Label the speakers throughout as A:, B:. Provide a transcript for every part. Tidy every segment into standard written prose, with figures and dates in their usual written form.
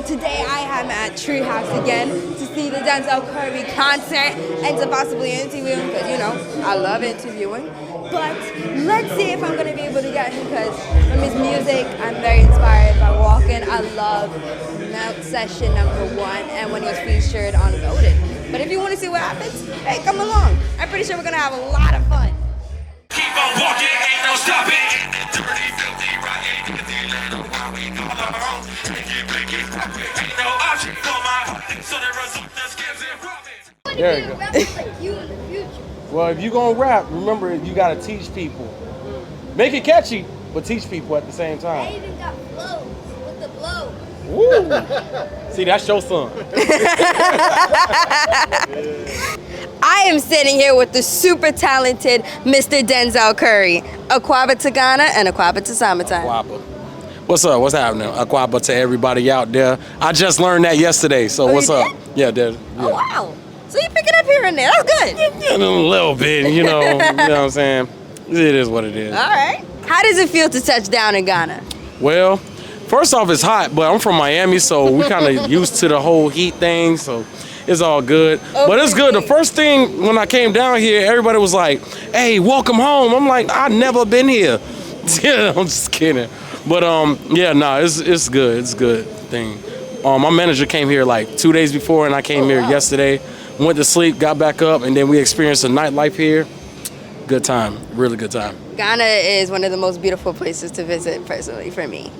A: So today I am at Treehouse again to see the Denzel Curry concert and to possibly interview him because, you know, I love interviewing. But let's see if I'm going to be able to get him because from his music, I'm very inspired by Walkin. I love Melt Session #1 and when he's featured on Voted. But if you want to see what happens, hey, come along. I'm pretty sure we're going to have a lot of fun.
B: Keep on walking, ain't no stopping. Dirty, filthy, rotten, little while we all alone. Take it, ain't no option for my heart. So the result just gives it robbing.
C: There you go.
A: Like you in the future.
C: Well, if you're gonna rap, remember you gotta teach people. Make it catchy, but teach people at the same
A: I
C: time.
A: even got flows with the blow.
C: Woo! See, that's your son.
A: I am sitting here with the super talented Mr. Denzel Curry. Akwaba to Ghana and Akwaba to Summertime.
C: Akwaba. What's up? What's happening? Akwaba to everybody out there. I just learned that yesterday, so
A: Oh,
C: what's
A: you
C: up?
A: did?
C: Yeah, there. Yeah.
A: Oh, wow. So you pick it up here and there. That's good.
C: Yeah, a little bit, you know what I'm saying? It is what it is.
A: All right. How does it feel to touch down in Ghana?
C: Well, first off, it's hot, but I'm from Miami, so we kind of used to the whole heat thing, so it's all good. But it's good. The first thing when I came down here, everybody was like, hey, welcome home. I'm like, I've never been here. Yeah, I'm just kidding. But yeah, nah, it's good. It's a good thing. My manager came here like 2 days before, and I came here yesterday. Went to sleep, got back up, and then we experienced a nightlife here. Good time, really good time.
A: Ghana is one of the most beautiful places to visit, personally, for me.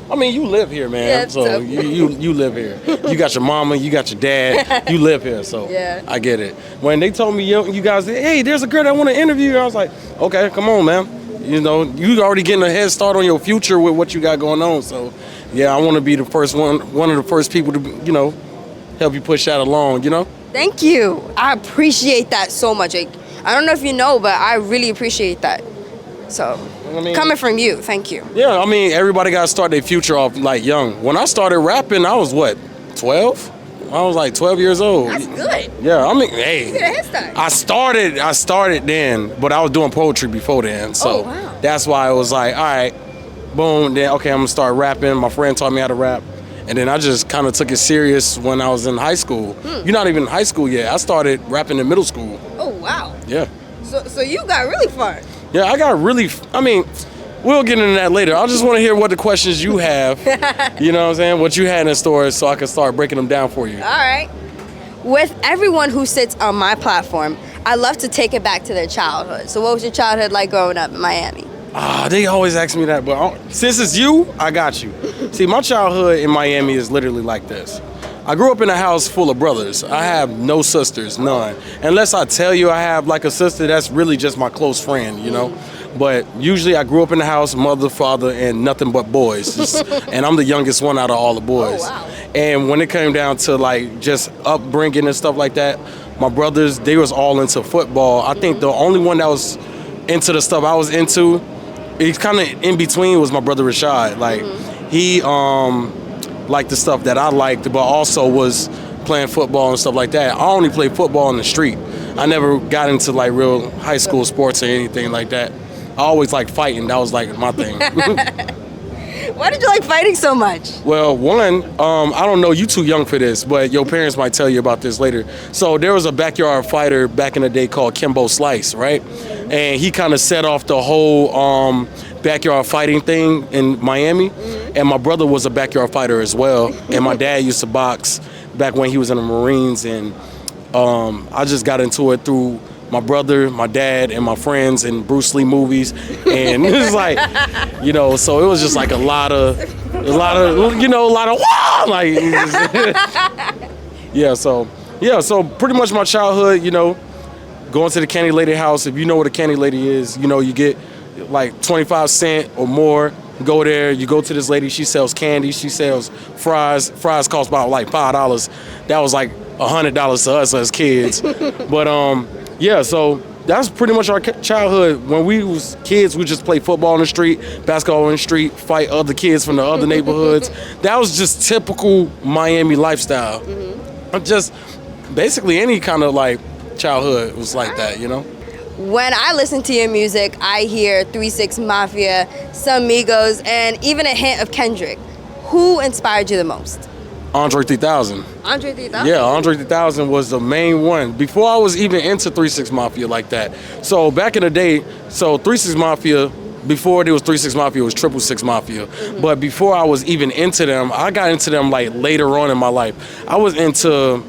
C: I mean, you live here, man.
A: Yeah,
C: so
A: so-
C: you live here. You got your mama, you got your dad. You live here, so
A: Yeah.
C: I get it. When they told me, you guys, hey, there's a girl that want to interview you, I was like, okay, come on, man. You know, you already getting a head start on your future with what you got going on. So, yeah, I want to be the first one of the first people to, you know, help you push that along, you know?
A: Thank you. I appreciate that so much. Like, I don't know if you know, but I really appreciate that. So,
C: I mean,
A: coming from you, thank you.
C: yeah, I mean, everybody got to start their future off like young. When I started rapping, I was what, 12? I was like 12 years old.
A: That's good.
C: Yeah, I mean, hey.
A: Get a head start.
C: I started then, but I was doing poetry before then. So
A: Oh, wow.
C: that's why I was like, all right, boom, then okay, I'm gonna start rapping. My friend taught me how to rap. And then I just kind of took it serious when I was in high school. You're not even in high school yet. I started rapping in middle school.
A: Oh, wow.
C: Yeah.
A: So you got really far.
C: Yeah, I got really, I mean, we'll get into that later. I just want to hear what the questions you have, you know what I'm saying, what you had in store so I can start breaking them down for you.
A: All right. With everyone who sits on my platform, I love to take it back to their childhood. So what was your childhood like growing up in Miami?
C: They always ask me that, but since it's you, I got you. See, my childhood in Miami is literally like this. I grew up in a house full of brothers. I have no sisters, none. Unless I tell you I have like a sister, that's really just my close friend, you know? But usually I grew up in the house, mother, father, and nothing but boys. And I'm the youngest one out of all the boys.
A: Oh, wow.
C: And when it came down to like just upbringing and stuff like that, my brothers, they was all into football. I think the only one that was into the stuff I was into, it's kind of in between, was my brother Rashad. Like he liked the stuff that I liked, but also was playing football and stuff like that. I only played football in the street. I never got into like real high school sports or anything like that. I always liked fighting. That was like my thing.
A: Why did you like fighting so much?
C: Well, one, I don't know, you too young for this, but your parents might tell you about this later. So there was a backyard fighter back in the day called Kimbo Slice, right? And he kind of set off the whole backyard fighting thing in Miami. And my brother was a backyard fighter as well. And my dad used to box back when he was in the Marines. And I just got into it through my brother, my dad, and my friends and Bruce Lee movies. And it was like, you know, so it was just like a lot of, wow, like, so pretty much my childhood, you know, going to the candy lady house. If you know what a candy lady is, you know, you get like 25 cents or more. Go there, you go to this lady, she sells candy, she sells fries. Fries cost about like $5. That was like $100 to us as kids. But yeah, so that's pretty much our childhood. When we was kids, we just played football in the street, basketball in the street, fight other kids from the other neighborhoods. That was just typical Miami lifestyle. Just basically any kind of like childhood was like that, you know?
A: When I listen to your music, I hear 3 6 Mafia, some Migos, and even a hint of Kendrick. Who inspired you the most?
C: Andre 3000.
A: Andre 3000?
C: Yeah, Andre 3000 was the main one before I was even into 3 6 Mafia like that. So back in the day, so 3 6 Mafia, before there was 3 6 Mafia, it was 666 Mafia. But before I was even into them, I got into them like later on in my life. I was into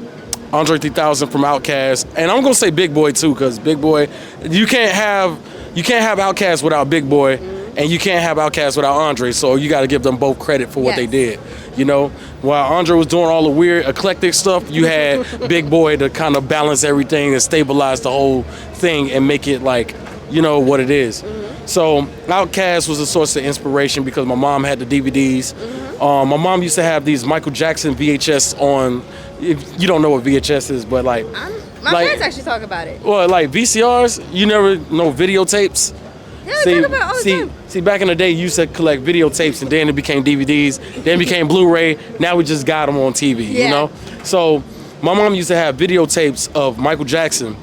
C: Andre 3000 from Outkast, and I'm gonna say Big Boy too, because Big Boy, you can't have Outkast without Big Boy, and you can't have Outkast without Andre. So you got to give them both credit for what they did. You know, while Andre was doing all the weird eclectic stuff, you had Big Boy to kind of balance everything and stabilize the whole thing and make it like, you know, what it is. So Outkast was a source of inspiration because my mom had the DVDs. My mom used to have these Michael Jackson VHS on. If you don't know what VHS is, but like,
A: my friends actually talk about it.
C: Well, like VCRs, you never know videotapes.
A: Yeah, they talk about it all the time.
C: See, back in the day, you used to collect videotapes, and then it became DVDs, then it became Blu-ray. Now we just got them on TV, you know? So my mom used to have videotapes of Michael Jackson,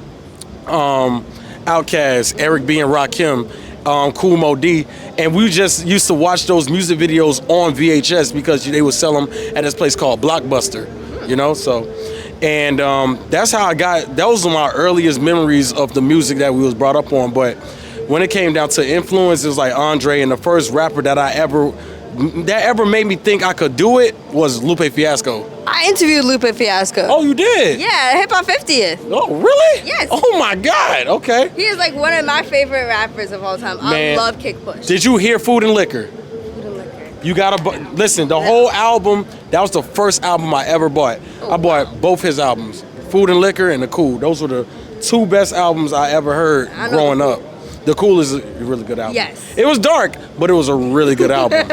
C: Outkast, Eric B. and Rakim, Kool Mo D, and we just used to watch those music videos on VHS because they would sell them at this place called Blockbuster, you know? So, and that's how I got, those are my earliest memories of the music that we was brought up on. But when it came down to influences like Andre, and the first rapper that ever made me think I could do it was Lupe Fiasco.
A: I interviewed Lupe Fiasco.
C: Oh, you did?
A: Yeah, Hip Hop 50th.
C: Oh, really?
A: Yes.
C: Oh my God. Okay.
A: He is like one of my favorite rappers of all time.
C: Man,
A: I love Kick Push.
C: Did you hear Food and Liquor?
A: Food and Liquor.
C: You gotta listen. The whole album. That was the first album I ever bought. I bought both his albums, Food and Liquor and The Cool. Those were the two best albums I ever heard growing up. The Cool is a really good album.
A: Yes.
C: It was dark, but it was a really good album.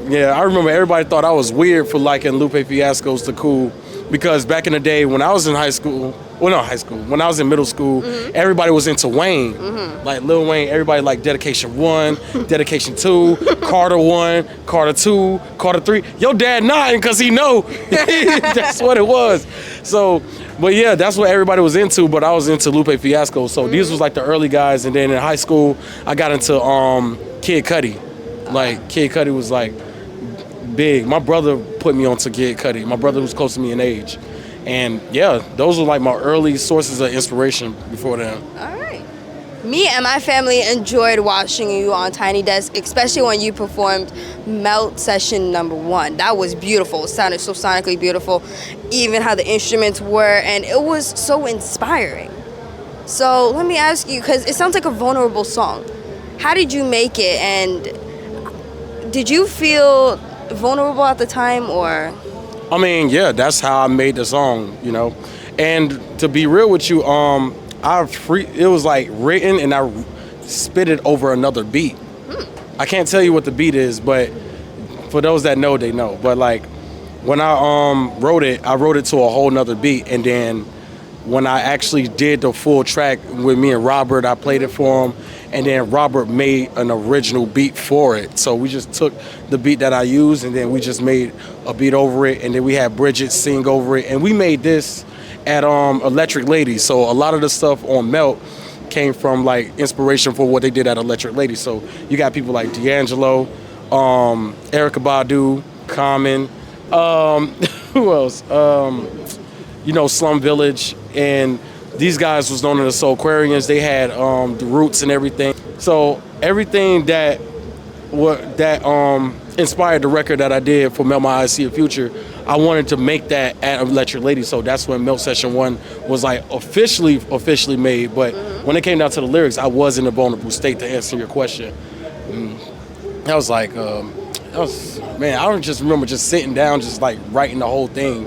C: Yeah, I remember everybody thought I was weird for liking Lupe Fiasco's The Cool, because back in the day when I was in high school, when I was in middle school, everybody was into Wayne. Like Lil Wayne, everybody liked Dedication 1, Dedication 2, Carter 1, Carter 2, Carter 3. Your dad nodding because he know. That's what it was. So, but yeah, that's what everybody was into, but I was into Lupe Fiasco. So these was like the early guys, and then in high school, I got into Kid Cudi. Like, Kid Cudi was like big. My brother put me onto Kid Cudi. My brother was close to me in age. And yeah, those were like my early sources of inspiration before then.
A: All right. Me and my family enjoyed watching you on Tiny Desk, especially when you performed Melt Session #1. That was beautiful. It sounded so sonically beautiful, even how the instruments were, and it was so inspiring. So let me ask you, because it sounds like a vulnerable song. How did you make it, and did you feel vulnerable at the time, or?
C: I mean, yeah, that's how I made the song, you know. And to be real with you, it was like written and I spit it over another beat. I can't tell you what the beat is, but for those that know, they know. But like when I wrote it to a whole nother beat, and then when I actually did the full track with me and Robert, I played it for him, and then Robert made an original beat for it. So we just took the beat that I used, and then we just made a beat over it, and then we had Bridget sing over it, and we made this at Electric Lady. So a lot of the stuff on Melt came from like inspiration for what they did at Electric Lady. So you got people like D'Angelo, Erykah Badu, Common, who else? You know, Slum Village, and these guys was known as the Soulquarians. They had the Roots and everything. So everything that inspired the record that I did for Melt My Eyes See a Future, I wanted to make that at Electric Lady. So that's when Melt Session 1 was like officially made. But when it came down to the lyrics, I was in a vulnerable state, to answer your question. I was like, I just remember just sitting down, just like writing the whole thing,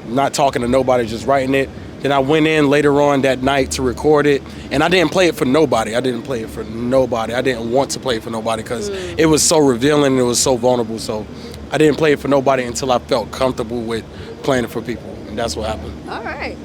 C: not talking to nobody, just writing it. Then I went in later on that night to record it, and I didn't play it for nobody. I didn't want to play it for nobody because it was so revealing and it was so vulnerable. So I didn't play it for nobody until I felt comfortable with playing it for people, and that's what happened.
A: All right.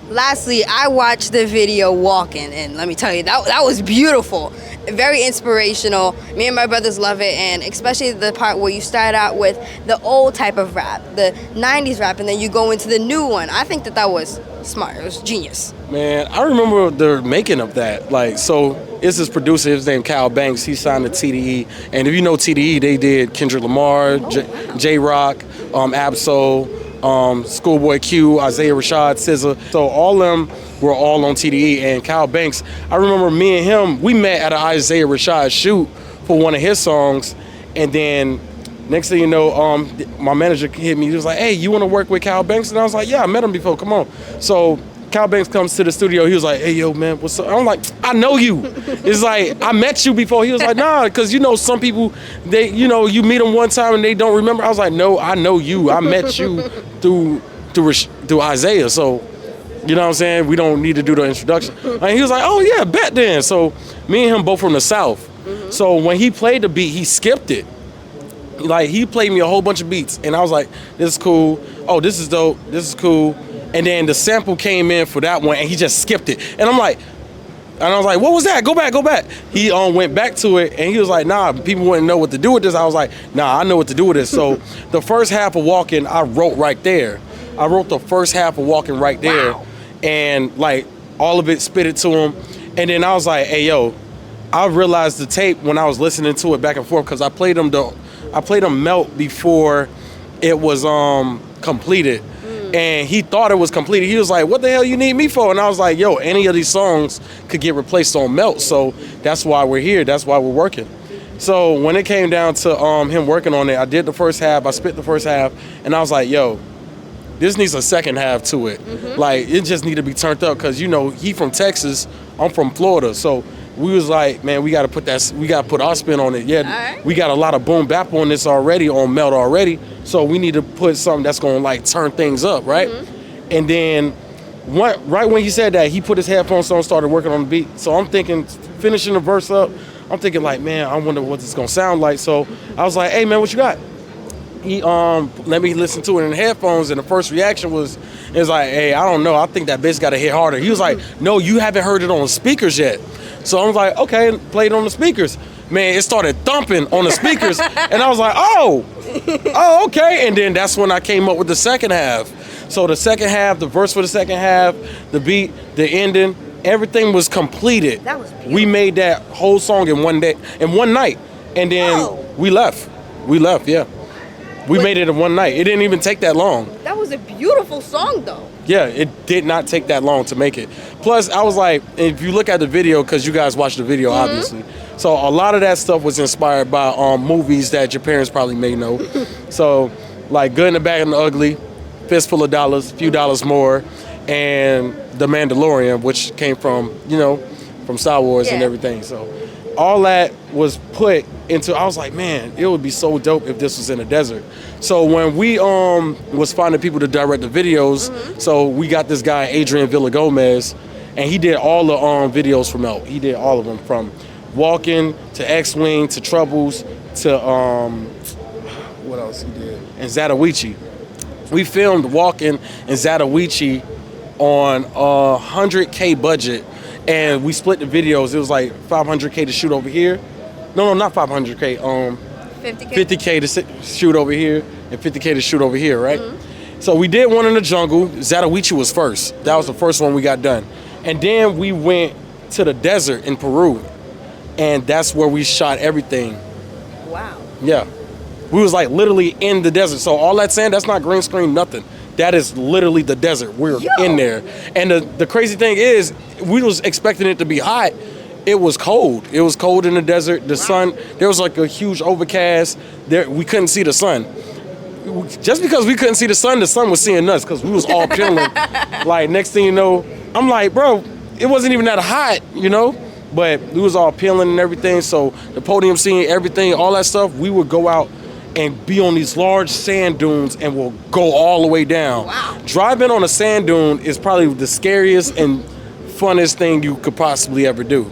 A: Lastly, I watched the video Walkin', and let me tell you, that was beautiful. Very inspirational. Me and my brothers love it, and especially the part where you start out with the old type of rap, the 90s rap, and then you go into the new one. I think that was smart. It was genius.
C: Man, I remember the making of that. Like, so it's this producer, his name Kyle Banks. He signed to TDE, and if you know TDE, they did Kendrick Lamar, J-Rock, Absol, Schoolboy Q, Isaiah Rashad, SZA. So all them were all on TDE. And Kyle Banks, I remember me and him, we met at an Isaiah Rashad shoot for one of his songs. And then next thing you know, my manager hit me. He was like, hey, you want to work with Kyle Banks? And I was like, yeah, I met him before. Come on. So Kyle Banks comes to the studio. He was like, hey, yo, man, what's up? I'm like, I know you. It's like, I met you before. He was like, nah, because, you know, some people, they, you know, you meet them one time and they don't remember. I was like, no, I know you. I met you through Isaiah. So, you know what I'm saying? We don't need to do the introduction. And he was like, oh, yeah, bet then. So me and him both from the South. So when he played the beat, he skipped it. Like, he played me a whole bunch of beats. And I was like, this is cool. Oh, this is dope. This is cool. And then the sample came in for that one, and he just skipped it. And I'm like, and I was like, what was that? Go back. He went back to it, and he was like, nah, people wouldn't know what to do with this. I was like, nah, I know what to do with this. So the first half of Walkin', I wrote right there. I wrote the first half of Walkin' right there. Wow. And like all of it, spit it to him. And then I was like, hey, yo, I realized the tape when I was listening to it back and forth, because I played him Melt before it was completed. And he thought it was completed. He was like, what the hell you need me for? And I was like, yo, any of these songs could get replaced on Melt. So that's why we're here. That's why we're working. So when it came down to him working on it, I did the first half. I spit the first half. And I was like, yo, this needs a second half to it. Like, it just need to be turned up, because, you know, he from Texas. I'm from Florida. So we was like, man, we got to put our spin on it. Yeah, right. We got a lot of boom bap on this already, on Melt already. So we need to put something that's going to, like, turn things up, right? And then right when he said that, he put his headphones on and started working on the beat. So I'm thinking, finishing the verse up, I'm thinking, like, man, I wonder what this is going to sound like. So I was like, hey, man, what you got? He let me listen to it in the headphones, and the first reaction was like, hey, I don't know, I think that bass got to hit harder. He was like, no, you haven't heard it on the speakers yet. So I was like, okay, play it on the speakers. Man, it started thumping on the speakers, and I was like, oh, okay. And then that's when I came up with the second half. So the second half, the verse for the second half, the beat, the ending, everything was completed.
A: That was beautiful.
C: We made that whole song in one night, and then we left. Yeah. We made it in one night. It didn't even take that long.
A: That was a beautiful song, though.
C: Yeah, it did not take that long to make it. Plus, I was like, if you look at the video, because you guys watched the video, obviously. So a lot of that stuff was inspired by movies that your parents probably may know. So, like Good and the Bad and the Ugly, Fistful of Dollars, Few Dollars More, and The Mandalorian, which came from, you know, from Star Wars and everything. So all that was put into, I was like, man, it would be so dope if this was in the desert. So when we was finding people to direct the videos, so we got this guy, Adrian Villagomez, and he did all the videos for Melt. He did all of them, from Walkin' to X-Wing to Troubles to, what else he did? And Zatoichi. We filmed Walkin' and Zatoichi on a $100K budget, and we split the videos. It was like $500K to shoot over here. No, not 500K.
A: 50K?
C: 50K to shoot over here and 50K to shoot over here, right? So we did one in the jungle. Zatoichi was first. That was the first one we got done. And then we went to the desert in Peru, and that's where we shot everything.
A: Wow.
C: Yeah. We was like literally in the desert. So all that sand, that's not green screen, nothing. That is literally the desert. We're in there. And the crazy thing is, we was expecting it to be hot. It was cold. It was cold in the desert. The sun, there was like a huge overcast. There, we couldn't see the sun. Just because we couldn't see the sun was seeing us, because we was all peeling. Like, next thing you know, I'm like, bro, it wasn't even that hot, you know? But we was all peeling and everything. So the podium scene, everything, all that stuff, we would go out and be on these large sand dunes, and we'll go all the way down.
A: Wow.
C: Driving on a sand dune is probably the scariest and funnest thing you could possibly ever do,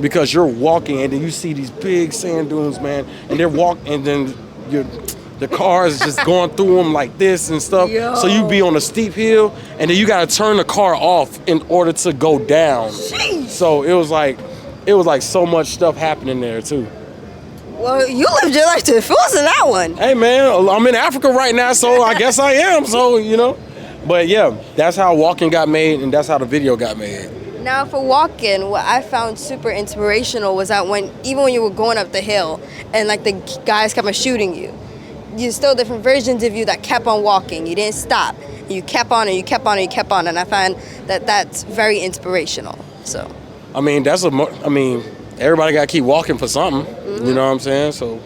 C: because you're walking and then you see these big sand dunes, man, and they're walking, and then the car is just going through them like this and stuff.
A: Yo.
C: So you be on a steep hill, and then you gotta turn the car off in order to go down.
A: Jeez.
C: So it was like so much stuff happening there too.
A: Well, you lived your life to the fullest in that one.
C: Hey man, I'm in Africa right now, so I guess I am. So, you know, but yeah, that's how Walkin' got made, and that's how the video got made.
A: Now for Walkin', what I found super inspirational was that even when you were going up the hill and like the guys kept on shooting you, you're still different versions of you that kept on walking. You didn't stop. You kept on and you kept on and you kept on, and I find that that's very inspirational. So.
C: I mean, everybody got to keep walking for something. You know what I'm saying? So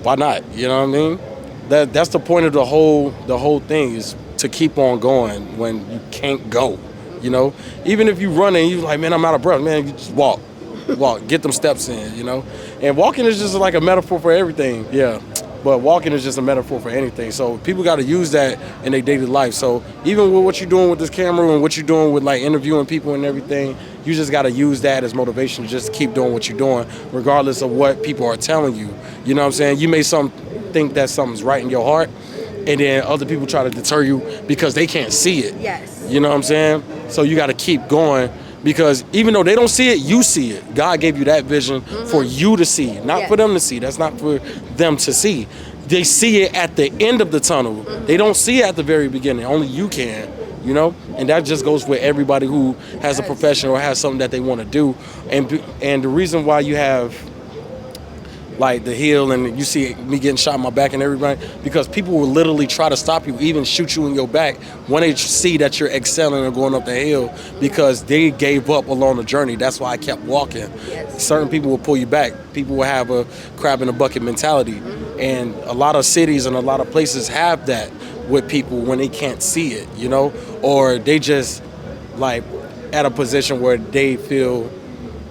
C: why not? You know what I mean? That's the point of the whole thing, is to keep on going when you can't go. You know, even if you run and you like, man, I'm out of breath, man, you just walk, get them steps in. You know, and walking is just like a metaphor for everything. Yeah. But walking is just a metaphor for anything. So people got to use that in their daily life. So even with what you're doing with this camera and what you're doing with like interviewing people and everything, you just got to use that as motivation to just keep doing what you're doing, regardless of what people are telling you. You know what I'm saying? You may think that something's right in your heart, and then other people try to deter you because they can't see it.
A: Yes.
C: You know what I'm saying? So you got to keep going. Because even though they don't see it, you see it. God gave you that vision for you to see, not for them to see. That's not for them to see. They see it at the end of the tunnel. They don't see it at the very beginning. Only you can, you know? And that just goes with everybody who has a profession or has something that they want to do. And the reason why you have like the hill and you see me getting shot in my back and everybody, because people will literally try to stop you, even shoot you in your back when they see that you're excelling and going up the hill, because they gave up along the journey. That's why I kept walking.
A: Yes.
C: Certain people will pull you back. People will have a crab in a bucket mentality. And a lot of cities and a lot of places have that with people when they can't see it, you know, or they just like at a position where they feel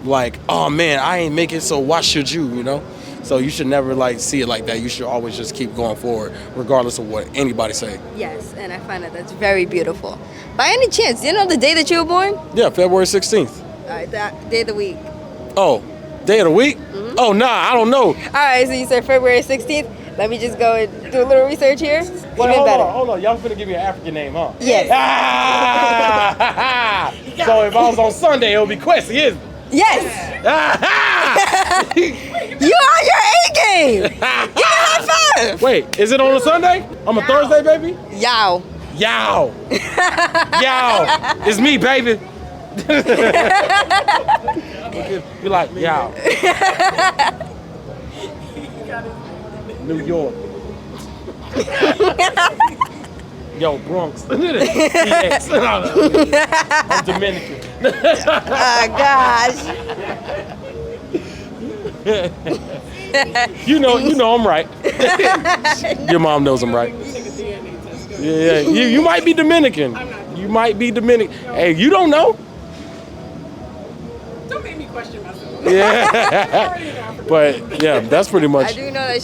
C: like, oh man, I ain't make it, so why should you, you know? So you should never like see it like that. You should always just keep going forward, regardless of what anybody say.
A: Yes, and I find that's very beautiful. By any chance, do you know the day that you were born?
C: Yeah, February 16th.
A: All right, that day of the week.
C: Oh, day of the week? Oh, nah, I don't know.
A: All right, so you said February 16th. Let me just go and do a little research here.
C: Wait,
A: Even
C: hold
A: better.
C: on. Y'all finna give me an African name, huh?
A: Yes.
C: Ah! So if I was on Sunday, it would be Quessy, isn't it?
A: Yes.
C: Ah!
A: You on your A game. Give me a high five.
C: Wait, is it on a Sunday? On a Thursday, baby?
A: Yow.
C: Yow. Yow. It's me, baby. Be like, yow. New York. Yo, Bronx. EX. I'm Dominican.
A: Oh, gosh.
C: You know I'm right. Your mom knows I'm right. Yeah. You might be Dominican. You might be Dominican. Hey, you don't know.
D: Don't make me question myself.
C: Yeah. But yeah, that's pretty
A: I
C: much.
A: do know that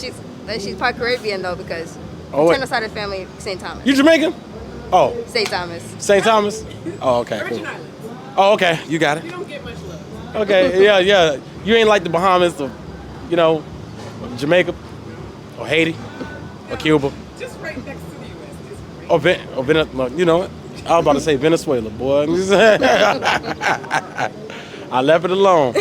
A: she's part Caribbean though, because
C: Oh,
A: maternal side of the family, St. Thomas.
C: You Jamaican? Oh,
A: St. Thomas.
C: St. Thomas? Oh, okay, cool.
D: Virgin Islands.
C: Oh, okay, you got
D: You
C: it.
D: don't get much love.
C: Okay, yeah. You ain't like the Bahamas or, Jamaica or Haiti or Cuba
D: Just right next to the U.S.
C: or Venezuela. You know what? I was about to say Venezuela, boy. I left it alone.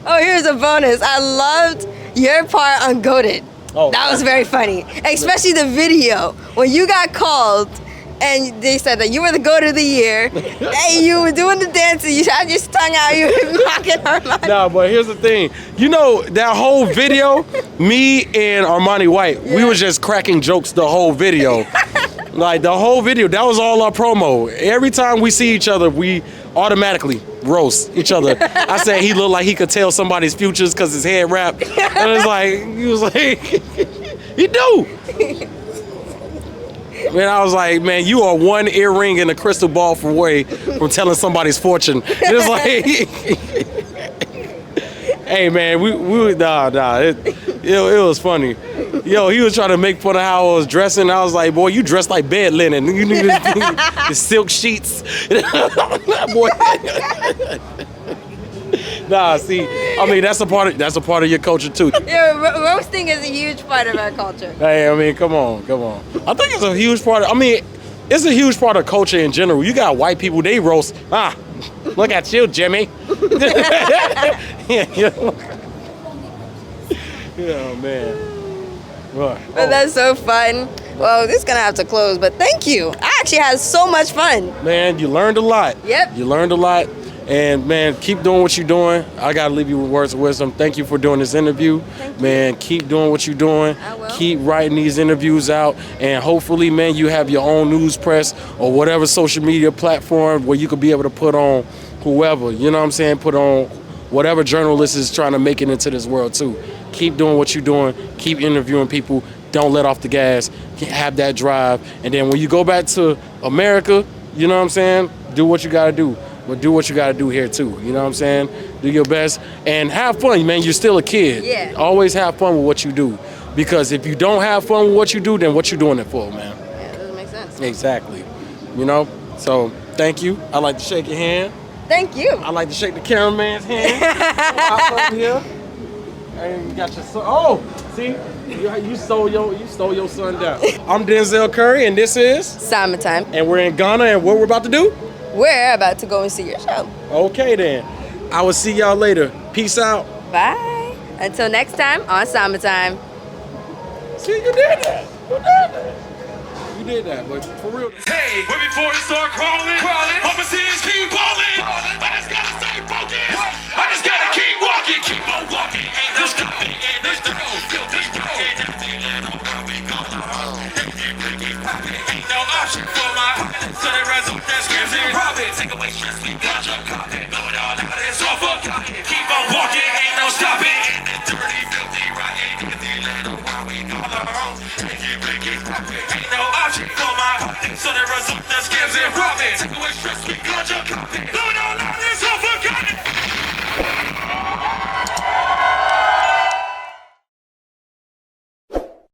A: Oh, here's a bonus. I loved your part on Goated.
C: Oh.
A: That was very funny. Especially the video when you got called and they said that you were the GOAT of the year and you were doing the dance and you had your tongue out, you were knocking Armani.
C: Nah, but here's the thing. That whole video, me and Armani White, we was just cracking jokes the whole video. Like the whole video, that was all our promo. Every time we see each other, we automatically roast each other. I said he looked like he could tell somebody's futures because his head wrapped. And it's like, he was like, he do. Man, I was like, man, you are one earring and a crystal ball away from telling somebody's fortune. It's like, hey man, it was funny. Yo, he was trying to make fun of how I was dressing. I was like, boy, you dressed like bed linen. You need the silk sheets. Boy. Nah, see, I mean that's a part of your culture too.
A: Yeah, roasting is a huge part of our culture.
C: Hey, I mean, come on. I think it's a huge part it's a huge part of culture in general. You got white people, they roast. Look at you, Jimmy. Yeah, man. Right.
A: But that's so fun. Well, this is gonna have to close, but thank you. I actually had so much fun.
C: Man, you learned a lot.
A: Yep.
C: You learned a lot. And man, keep doing what you're doing. I gotta leave you with words of wisdom. Thank you for doing this interview.
A: Thank you.
C: Man, keep doing what you're doing.
A: I will.
C: Keep writing these interviews out, and hopefully, man, you have your own news press or whatever social media platform where you could be able to put on whoever. You know what I'm saying? Put on whatever journalist is trying to make it into this world too. Keep doing what you're doing. Keep interviewing people. Don't let off the gas. Have that drive, and then when you go back to America, you know what I'm saying? Do what you gotta do. But do what you gotta do here too. You know what I'm saying? Do your best and have fun, man. You're still a kid.
A: Yeah.
C: Always have fun with what you do. Because if you don't have fun with what you do, then what you doing it for, man?
A: Yeah, it doesn't make sense.
C: Exactly. You know? So thank you. I like to shake your hand.
A: Thank you.
C: I like to shake the cameraman's hand. Hop over here. And you got your son. Oh, see? You stole your son down. I'm Denzel Curry, and this is
A: Summer time.
C: and we're in Ghana, and what we're about to do?
A: We're about to go and see your show.
C: Okay then. I will see y'all later. Peace out.
A: Bye. Until next time on Summertime.
C: See, you did that. You did that. You did that, but for real.
B: Hey, but before you start crawling, I'ma see us keep balling. I just gotta stay focused. I just gotta keep walking, keep on walking. Ain't no stopping, ain't no stopping. Feel this broken, nothing let on what we call our own. Ain't no option for my heart. So the result that gives it profit. Take away stress, we got your copy. Blow it all out, it's all for cotton. Keep on walking, ain't no stopping. In the dirty, filthy, rotten, nigga, let on what we call our own. Take it, profit. Ain't no option for my heart. So the result that gives it profit. Take away stress, we got your copy. Blow it all out.